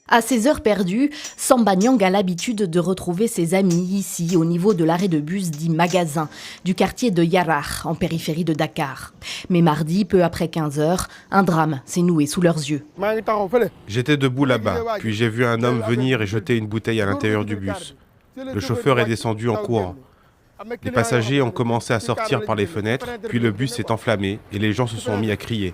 À ces heures perdues, Samba Niang a l'habitude de retrouver ses amis ici, au niveau de l'arrêt de bus dit Magasin, du quartier de Yarar, en périphérie de Dakar. Mais mardi, peu après 15 heures, un drame s'est noué sous leurs yeux. J'étais debout là-bas, puis j'ai vu un homme venir et jeter une bouteille à l'intérieur du bus. Le chauffeur est descendu en courant. Les passagers ont commencé à sortir par les fenêtres, puis le bus s'est enflammé et les gens se sont mis à crier.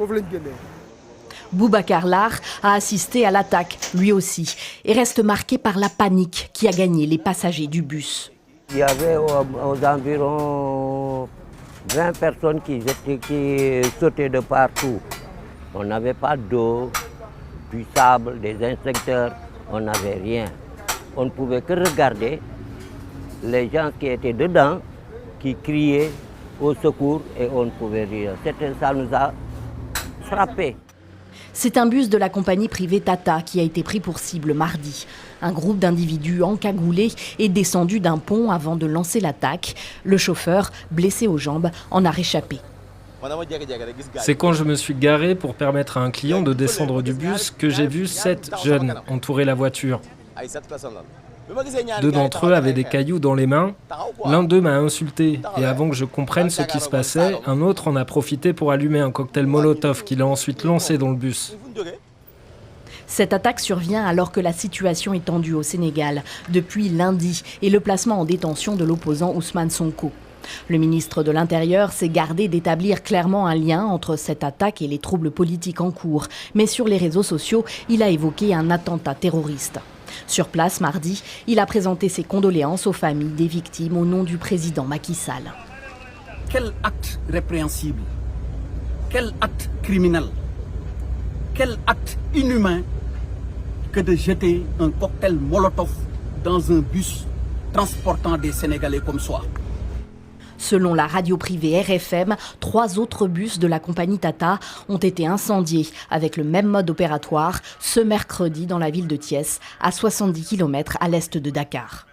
Boubacar Lar a assisté à l'attaque, lui aussi, et reste marqué par la panique qui a gagné les passagers du bus. Il y avait aux environs 20 personnes qui sautaient de partout. On n'avait pas d'eau, du sable, des inspecteurs, on n'avait rien. On ne pouvait que regarder les gens qui étaient dedans, qui criaient au secours et on ne pouvait rien. Ça nous a frappés. C'est un bus de la compagnie privée Tata qui a été pris pour cible mardi. Un groupe d'individus encagoulés est descendu d'un pont avant de lancer l'attaque. Le chauffeur, blessé aux jambes, en a réchappé. C'est quand je me suis garé pour permettre à un client de descendre du bus que j'ai vu 7 jeunes entourer la voiture. 2 d'entre eux avaient des cailloux dans les mains. L'un d'eux m'a insulté et avant que je comprenne ce qui se passait, un autre en a profité pour allumer un cocktail Molotov qu'il a ensuite lancé dans le bus. Cette attaque survient alors que la situation est tendue au Sénégal depuis lundi et le placement en détention de l'opposant Ousmane Sonko. Le ministre de l'Intérieur s'est gardé d'établir clairement un lien entre cette attaque et les troubles politiques en cours. Mais sur les réseaux sociaux, il a évoqué un attentat terroriste. Sur place, mardi, il a présenté ses condoléances aux familles des victimes au nom du président Macky Sall. Quel acte répréhensible, quel acte criminel, quel acte inhumain que de jeter un cocktail Molotov dans un bus transportant des Sénégalais comme soi. Selon la radio privée RFM, 3 autres bus de la compagnie Tata ont été incendiés avec le même mode opératoire ce mercredi dans la ville de Thiès, à 70 km à l'est de Dakar.